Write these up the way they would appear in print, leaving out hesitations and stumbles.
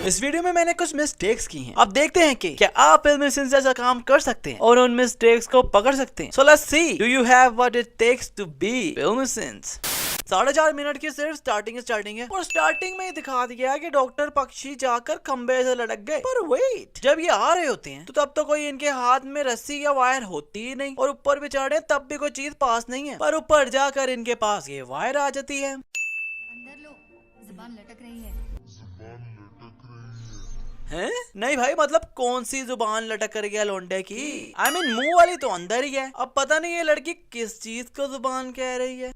इस वीडियो में मैंने कुछ मिस्टेक्स की हैं। अब देखते हैं कि क्या आप फिल्म सिंस जैसा काम कर सकते हैं और उन मिस्टेक्स को पकड़ सकते हैं। So let's see, do you have what it takes to be film sins. 4.5 minute की सिर्फ स्टार्टिंग है और स्टार्टिंग में ही दिखा दिया कि डॉक्टर पक्षी जाकर खंबे से लटक गए। पर वेट, जब ये आ रहे होते हैं तो तब तो कोई इनके हाथ में रस्सी या वायर होती ही नहीं, और ऊपर भी चढ़े तब भी कोई चीज पास नहीं है, पर ऊपर जाकर इनके पास ये वायर आ जाती है। अंदर लो, जुबान लटक रही है। हैं? नहीं भाई, मतलब कौन सी जुबान लटक कर गया लोंडे की? I mean, मुंह वाली तो अंदर ही है। अब पता नहीं ये लड़की किस चीज को जुबान कह रही है।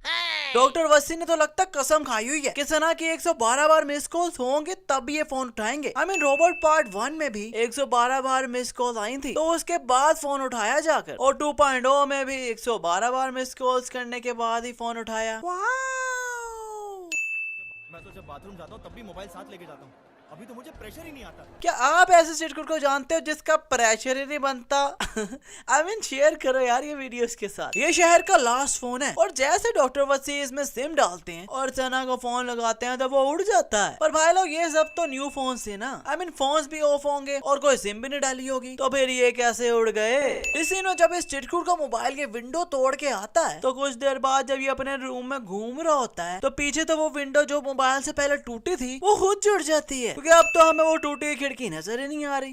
डॉक्टर वसी ने तो लगता कसम खाई हुई है कि सना की 112 बार मिस कॉल्स होंगे तब ये फोन उठाएंगे। I mean, रोबोट पार्ट 1 में भी 112 बार मिस कॉल आई थी, तो उसके बाद फोन उठाया जाकर, और 2.0 में भी 112 बार मिस कॉल्स करने के बाद ही फोन उठाया। मैं तो जब बाथरूम जाता हूँ तब भी मोबाइल साथ लेके जाता हूँ। अभी तो मुझे प्रेशर ही नहीं आता। क्या आप ऐसे चिटकुट को जानते हो जिसका प्रेशर ही नहीं बनता? I mean, शेयर करो यार ये वीडियो इसके साथ। ये शहर का लास्ट फोन है, और जैसे डॉक्टर वसी इसमें सिम डालते हैं और सना को फोन लगाते हैं तो वो उड़ जाता है। पर भाई लोग, ये सब तो न्यू फोन से ना, I mean, फोन्स भी ऑफ होंगे और कोई सिम भी नहीं डाली होगी, तो फिर ये कैसे उड़ गए? इस सीन में जब इस चिटकुट का मोबाइल के विंडो तोड़ के आता है, तो कुछ देर बाद जब ये अपने रूम में घूम रहा होता है, तो पीछे तो वो विंडो जो मोबाइल से पहले टूटी थी वो खुद जुड़ जाती है, क्योंकि अब तो हमें वो टूटी हुई खिड़की नजर ही नहीं आ रही।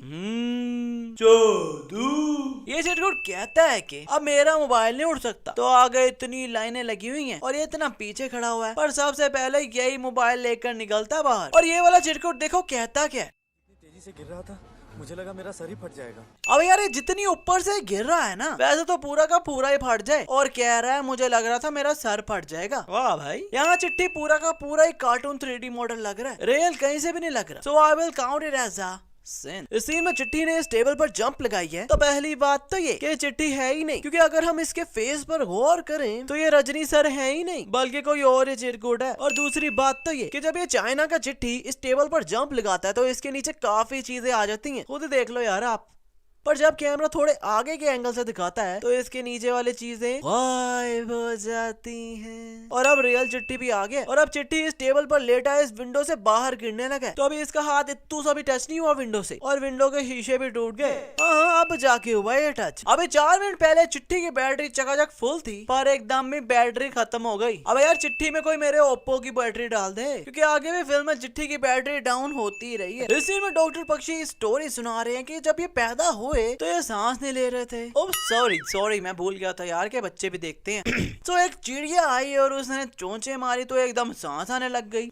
ये चिटकुट कहता है कि अब मेरा मोबाइल नहीं उड़ सकता, तो आगे इतनी लाइनें लगी हुई हैं और ये इतना पीछे खड़ा हुआ है, पर सबसे पहले यही मोबाइल लेकर निकलता बाहर। और ये वाला चिटकुट देखो कहता क्या है, तेजी से गिर रहा था, मुझे लगा मेरा सर ही फट जाएगा। अब यार ये जितनी ऊपर से गिर रहा है ना, वैसे तो पूरा का पूरा ही फट जाए, और कह रहा है मुझे लग रहा था मेरा सर फट जाएगा। वाह भाई, यहाँ चिट्ठी पूरा का पूरा ही कार्टून 3D मॉडल लग रहा है, रियल कहीं से भी नहीं लग रहा। So I will count it as a sin. इस सीन में चिट्ठी ने इस टेबल पर जंप लगाई है, तो पहली बात तो ये कि चिट्ठी है ही नहीं, क्योंकि अगर हम इसके फेस पर गौर करें तो ये रजनी सर है ही नहीं, बल्कि कोई और ही चिरकुट है। और दूसरी बात तो ये कि जब ये चाइना का चिट्ठी इस टेबल पर जंप लगाता है तो इसके नीचे काफी चीजें आ जाती हैं, खुद देख लो यार आप। पर जब कैमरा थोड़े आगे के एंगल से दिखाता है तो इसके नीचे वाली चीजें गायब हो जाती हैं। और अब रियल चिट्ठी भी आ गया, और अब चिट्ठी इस टेबल पर लेटा है, इस विंडो से बाहर गिरने लगा है, तो अभी इसका हाथ इत्तू सा भी टच नहीं हुआ विंडो से, और विंडो के शीशे भी टूट गए। हाँ, अब जाके हुआ ये टच। अभी 4 मिनट पहले चिट्ठी की बैटरी चकाचक फुल थी, पर एकदम में बैटरी खत्म हो गई। अब यार चिट्ठी में कोई मेरे ओप्पो की बैटरी डाल दे, क्योंकि आगे भी फिल्म में चिट्ठी की बैटरी डाउन होती रही है। इस सीन में डॉक्टर पक्षी स्टोरी सुना रहे हैं कि जब ये पैदा हुए तो ये सांस नहीं ले रहे थे। ओह सॉरी, मैं भूल गया था यार के बच्चे भी देखते हैं। तो एक चिड़िया आई और उसने चोंचे मारी तो एकदम सांस आने लग गई।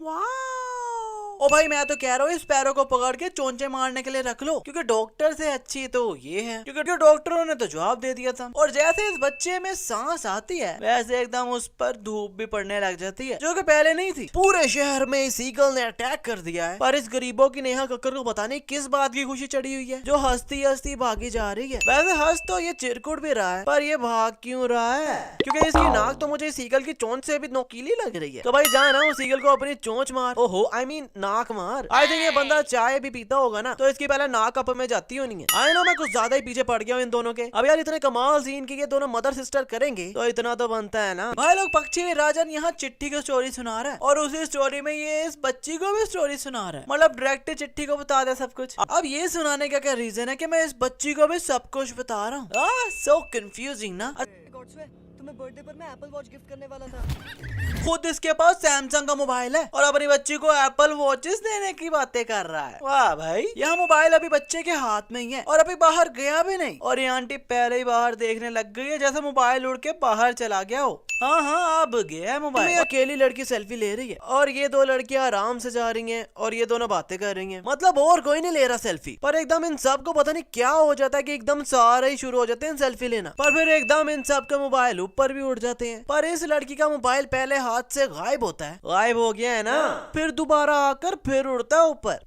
ओ भाई, मैं तो कह रहा हूँ इस पैरों को पकड़ के चोंचे मारने के लिए रख लो, क्योंकि डॉक्टर से अच्छी तो ये है, क्योंकि डॉक्टरों ने तो जवाब दे दिया था। और जैसे इस बच्चे में सांस आती है, वैसे एकदम उस पर धूप भी पड़ने लग जाती है, जो कि पहले नहीं थी। पूरे शहर में इस ईगल ने अटैक कर दिया है, पर इस गरीबों की नेहा कक्कर को पता नहीं किस बात की खुशी चढ़ी हुई है, जो हंसती हंसती भागी जा रही है। वैसे हंस तो ये चिरकुट भी रहा है, पर ये भाग क्यों रहा है? क्योंकि इसकी नाक तो मुझे इस ईगल की चोंच से भी नोकीली लग रही है। तो भाई जाना उस ईगल को अपनी चोंच मार। ओहो, I mean, नाक मार। आई थिंक ये बंदा चाय भी पीता होगा ना, तो इसकी पहले नाक अप में जाती होनी है। आई नो मैं कुछ ज्यादा ही पीछे पड़ गया हूँ इन दोनों के। अब यार इतने कमाल सीन की ये दोनों मदर सिस्टर करेंगे तो इतना तो बनता है ना। भाई लोग, पक्षी राजन यहाँ चिट्ठी की स्टोरी सुना रहा है, और उसी स्टोरी में ये इस बच्ची को भी स्टोरी सुना रहा है, मतलब डायरेक्ट चिट्ठी को बता दे सब कुछ। अब ये सुनाने का क्या रीजन है कि मैं इस बच्ची को भी सब कुछ बता रहा हूँ? सो कंफ्यूजिंग ना। तुम्हें बर्थडे पर मैं एप्पल वॉच गिफ्ट करने वाला था। खुद इसके पास सैमसंग का मोबाइल है और अपनी बच्ची को एप्पल वॉचेस देने की बातें कर रहा है। वाह भाई, यह मोबाइल अभी बच्चे के हाथ में ही है और अभी बाहर गया भी नहीं, और ये आंटी पहले ही बाहर देखने लग गई है जैसे मोबाइल उड़ के बाहर चला गया हो। हाँ, अब गया है मोबाइल। अकेली लड़की सेल्फी ले रही है और ये दो लड़कियां आराम से जा रही हैं और ये दोनों बातें कर रही हैं, मतलब और कोई नहीं ले रहा सेल्फी। पर एकदम इन सब को पता नहीं क्या हो जाता है कि एकदम सारे ही शुरू हो जाते हैं सेल्फी लेना, पर फिर एकदम इन सब के मोबाइल ऊपर भी उड़ जाते हैं। पर इस लड़की का मोबाइल पहले हाथ से गायब होता है, गायब हो गया है ना, फिर दोबारा आकर फिर उड़ता है ऊपर।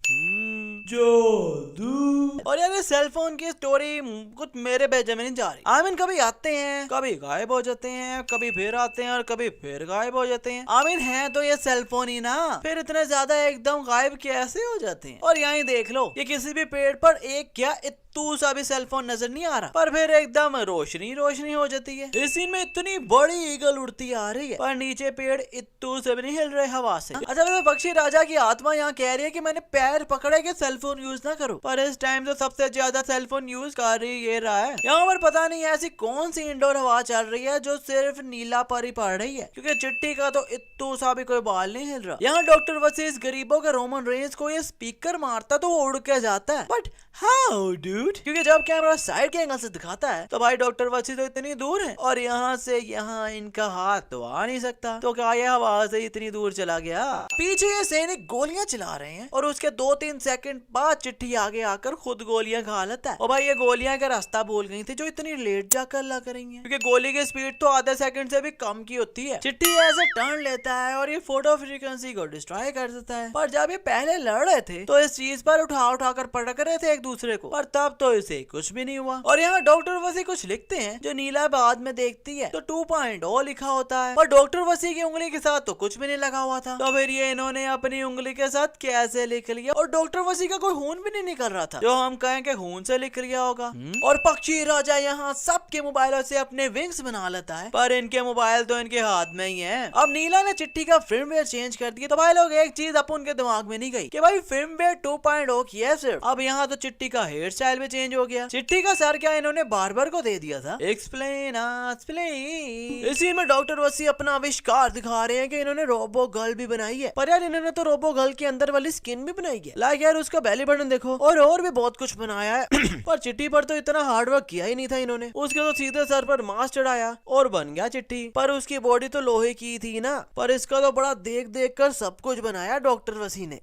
जादू। और यार ये सेलफोन की स्टोरी कुछ मेरे भेजे में नहीं जा रही। आमीन कभी आते हैं, कभी गायब हो जाते हैं, कभी फिर आते हैं और कभी फिर गायब हो जाते हैं। आमीन है तो ये सेलफोन ही ना, फिर इतने ज्यादा एकदम गायब कैसे हो जाते हैं? और यहाँ देख लो, ये किसी भी पेड़ पर एक क्या इत्तू सा भी सेलफोन नजर नहीं आ रहा, पर फिर एकदम रोशनी रोशनी हो जाती है। इस सीन में इतनी बड़ी ईगल उड़ती आ रही है, पर नीचे पेड़ इत्तू से भी नहीं हिल रहे हवा से। अच्छा वैसे पक्षी राजा की आत्मा यहाँ कह रही है कि मैंने पैर पकड़े के सेलफोन यूज ना करो, पर इस टाइम तो सबसे ज्यादा सेलफोन यूज कर ही ये रहा है। यहाँ पर पता नहीं ऐसी कौन सी इंडोर हवा चल रही है जो सिर्फ नीला पर ही पड़ रही है, क्योंकि चिट्टी का तो इत्तू सा भी कोई बाल नहीं हिल रहा। यहाँ डॉक्टर वसीस गरीबों के रोमन रेंज को ये स्पीकर मारता तो वो उड़ के जाता है, बट हाउ डूड, क्योंकि जब कैमरा साइड के एंगल से दिखाता है तो भाई डॉक्टर वसी तो इतनी दूर है और यहाँ से यहाँ इनका हाथ तो आ नहीं सकता, तो क्या ये हवा से इतनी दूर चला गया। पीछे ये सैनिक गोलियां चला रहे हैं और उसके 2-3 सेकंड बाद चिट्ठी आगे आकर खुद गोलियां खा लेता है। और भाई ये गोलियां का रास्ता भूल गई थी जो इतनी लेट जाकर लग रही है, क्योंकि गोली की स्पीड तो आधे सेकंड से भी कम की होती है। चिट्ठी ऐसे टर्न लेता है और ये फोटो फ्रीक्वेंसी को डिस्ट्रॉय कर देता है, पर जब ये पहले लड़ रहे थे तो इस चीज पर उठा कर पटक रहे थे एक दूसरे को, पर तब तो इसे कुछ भी नहीं हुआ। और यहाँ डॉक्टर वसी कुछ लिखते हैं जो नीला बाद में देखती है तो 2.0 लिखा होता है, पर डॉक्टर वसी की उंगली के साथ तो कुछ भी नहीं लगा हुआ था, तो फिर ये इन्होंने अपनी उंगली के साथ कैसे लिख लिया। और डॉक्टर वसी का कोई खून भी नहीं निकल रहा था जो हम कहें कि खून से लिख लिया होगा। और पक्षी राजा यहाँ सबके मोबाइलों से अपने विंग्स बना लेता है, पर इनके मोबाइल तो इनके हाथ में ही है। अब नीला ने चिट्ठी का फर्मवेयर चेंज कर दिया, तो भाई लोग एक चीज अपन के दिमाग में नहीं गई कि भाई फर्मवेयर 2.0 की है सिर्फ, अब यहाँ तो चिट्ठी का हेयर स्टाइल भी चेंज हो गया। चिट्ठी का सर क्या इन्होंने बार्बर को दे दिया था? Explain explain. इसी में डॉक्टर वसी अपना आविष्कार दिखा रहे हैं कि इन्होंने रोबो गर्ल भी बनाई है, पर यार इन्होंने तो रोबो गर्ल के अंदर वाली स्किन भी बनाई है, लाइक यार उसका बेली बटन देखो, और भी बहुत कुछ बनाया है। पर चिट्ठी पर तो इतना हार्ड वर्क किया ही नहीं था इन्होंने, उसके तो सीधे सर पर मास्क चढ़ाया और बन गया चिट्ठी, पर उसकी बॉडी तो लोहे की थी ना, पर इसका तो बड़ा देख देख कर सब कुछ बनाया डॉक्टर वसी ने।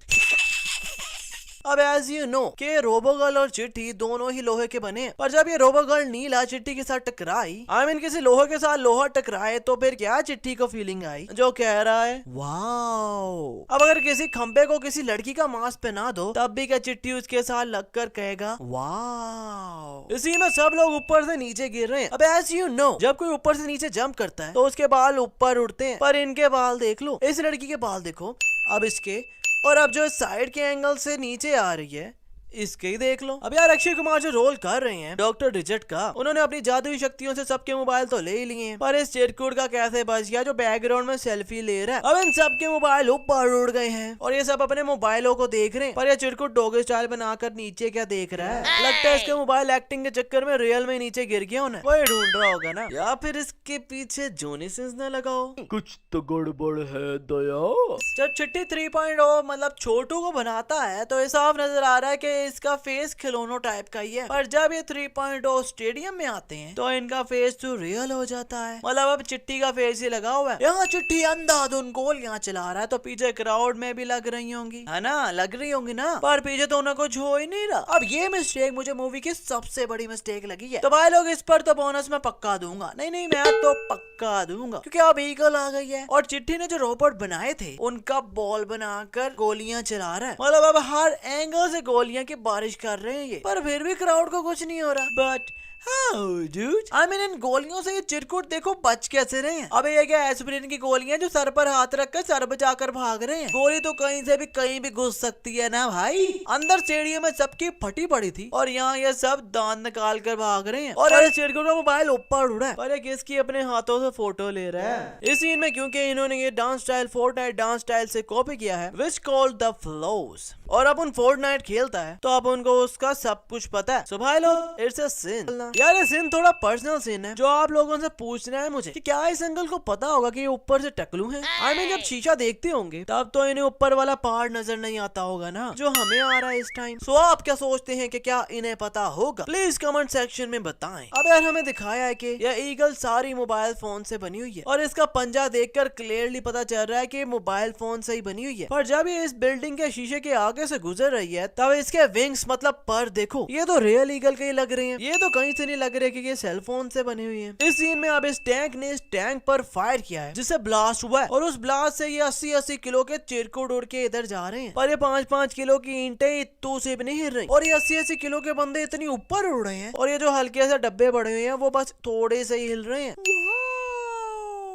अब एज यू नो कि रोबोगर्ल और चिट्ठी दोनों ही लोहे के बने, पर जब ये रोबोगर्ल नीला चिट्ठी के साथ टकराई, आई मीन किसी लोहे के साथ लोहा टकराए, तो फिर क्या चिट्ठी को फीलिंग आई जो कह रहा है वाओ। अब अगर किसी खंबे को किसी लड़की का मास्क पहना दो तब भी क्या चिट्ठी उसके साथ लगकर कहेगा वाओ। इसी में सब लोग ऊपर से नीचे गिर रहे हैं। अब एज यू नो जब कोई ऊपर से नीचे जंप करता है तो उसके बाल ऊपर उड़ते हैं, पर इनके बाल देख लो, इस लड़की के बाल देखो, अब इसके, और अब जो साइड के एंगल से नीचे आ रही है इसके ही देख लो। अब यार अक्षय कुमार जो रोल कर रहे हैं डॉक्टर रिचर्ड का, उन्होंने अपनी जादुई शक्तियों से सबके मोबाइल तो ले ही लिए हैं, पर इस चिरकुट का कैसे बच गया जो बैकग्राउंड में सेल्फी ले रहा है। अब इन सबके मोबाइल ऊपर उड़ गए हैं और ये सब अपने मोबाइलों को देख रहे हैं, पर ये चिरकुट डॉग स्टाइल बनाकर नीचे क्या देख रहा है? लगता है इसके मोबाइल एक्टिंग के चक्कर में रियल में नीचे गिर गया उन्हें, वही ढूंढ रहा होगा ना, या फिर इसके पीछे जॉनी सिंस न लगा हो। कुछ तो गड़बड़ है दया। जब चिट्ठी 3.0 मतलब छोटू को बनाता है तो साफ नजर आ रहा है कि इसका फेस खिलौनों टाइप का ही है, पर जब ये 3.0 स्टेडियम में आते हैं तो इनका फेस तो रियल हो जाता है, मतलब अब चिट्टी का फेस ही लगा हुआ है। यहाँ चिट्ठी अंधाधुन गोलियां चला रहा है तो पीछे क्राउड में भी लग रही होंगी, है ना, लग रही होंगी ना, पर पीछे तो उन्हें कुछ हो ही नहीं रहा। अब ये मिस्टेक मुझे मूवी की सबसे बड़ी मिस्टेक लगी है, तो भाई लोग इस पर तो बोनस में पक्का दूंगा, नहीं मैं तो पक्का दूंगा, क्योंकि अब ईगल आ गई है और चिट्ठी ने जो रोबोट बनाए थे उनका बॉल बनाकर गोलियां चला रहा है, मतलब अब हर एंगल से गोलियां की बारिश कर रहे हैं ये, पर फिर भी क्राउड को कुछ नहीं हो रहा। But how dude, I mean in गोलियों से ये चिरकुट देखो बच कैसे रहे हैं। अब ये क्या एस्पिरिन की गोलियां जो सर पर हाथ रखकर सर बचाकर भाग रहे हैं, गोली तो कहीं से भी कहीं भी घुस सकती है ना भाई। अंदर स्टेडियम में सबकी फटी पड़ी थी और यहाँ ये सब दांत निकाल कर भाग रहे हैं और ये चिरकुट का मोबाइल ऊपर उड़ा है, पर ये किसकी अपने हाथों से फोटो ले रहा है। इस सीन में क्योंकि इन्होंने ये dance style Fortnite dance style से कॉपी किया है विच कॉल्ड द फ्लोज, और अब उन फोर्टनाइट खेलता है तो अब उनको उसका सब कुछ पता है। सो भाई लोग इट्स अ सिन, यार ये सीन थोड़ा पर्सनल सीन है जो आप लोगों से पूछना है मुझे कि क्या इस अंकल को पता होगा कि ये ऊपर से टकलू है। आई मीन जब शीशा देखते होंगे तब तो इन्हें ऊपर वाला पार्ट नजर नहीं आता होगा ना जो हमें आ रहा है इस टाइम। सो आप क्या सोचते हैं कि क्या इन्हें पता होगा? प्लीज कमेंट सेक्शन में बताएं। अब यार हमें दिखाया है कि यह ईगल सारी मोबाइल फोन से बनी हुई है और इसका पंजा देखकर क्लियरली पता चल रहा है कि मोबाइल फोन से ही बनी हुई है, पर जब ये इस बिल्डिंग के शीशे के आगे से गुजर रही है तब इसके विंग्स मतलब पर देखो ये तो रियल ईगल के ही लग रहे हैं, ये तो कहीं से नहीं लग रहे कि ये सेल फोन से बनी हुई है। इस सीन में अब इस टैंक ने इस टैंक पर फायर किया है जिससे ब्लास्ट हुआ है और उस ब्लास्ट से ये 80-80 किलो के चिरकुट उड़ के इधर जा रहे हैं, पर ये 5-5 किलो की ईंटें इत्तू से भी नहीं हिल रही और ये 80-80 किलो के बंदे इतनी ऊपर उड़ रहे हैं और ये जो हल्के से डब्बे बड़े हुए हैं वो बस थोड़े से ही हिल रहे हैं।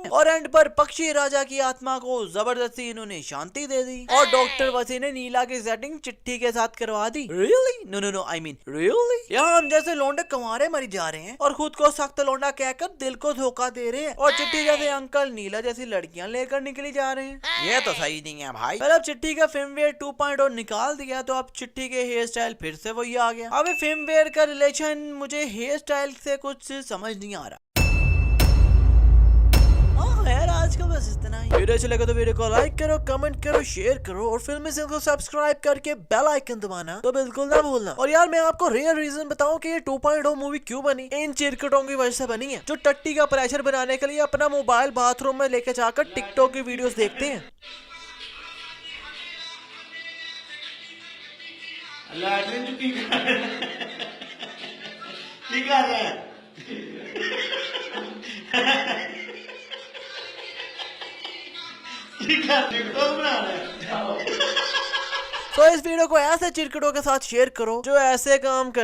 और एंड पर पक्षी राजा की आत्मा को जबरदस्ती इन्होंने शांति दे दी और डॉक्टर वसी ने नीला की सेटिंग चिट्ठी के साथ करवा दी। Really? No no no, I mean really? यहाँ हम जैसे लौंडे कंवारे मरी जा रहे हैं और खुद को सख्त लौंडा कहकर दिल को धोखा दे रहे हैं, और चिट्ठी जैसे अंकल नीला जैसी लड़कियां लेकर निकली जा रहे हैं। ये तो सही नहीं है भाई। पहले अब चिट्ठी का फिल्मवेयर 2.0 निकाल दिया तो अब चिट्ठी के हेयर स्टाइल फिर से वही आ गया। अब फिल्मवेयर का रिलेशन मुझे हेयर स्टाइल से कुछ समझ नहीं आ रहा। यार आज का बस इतना ही। वीडियो अच्छा लगा तो वीडियो को लाइक करो, कमेंट करो, शेयर करो और फिल्म से को सब्सक्राइब करके बेल आइकन दबाना तो बिल्कुल ना भूलना। और यार मैं आपको रियल रीजन बताऊं कि ये 2.0 मूवी क्यों बनी। इन चिरकुटों की वजह से बनी है, जो टट्टी का प्रेशर बनाने के लिए अपना मोबाइल बाथरूम में लेके जाकर टिकटॉक की वीडियोस देखते हैं। तो इस वीडियो को ऐसे चिरकुटों के साथ शेयर करो जो ऐसे काम कर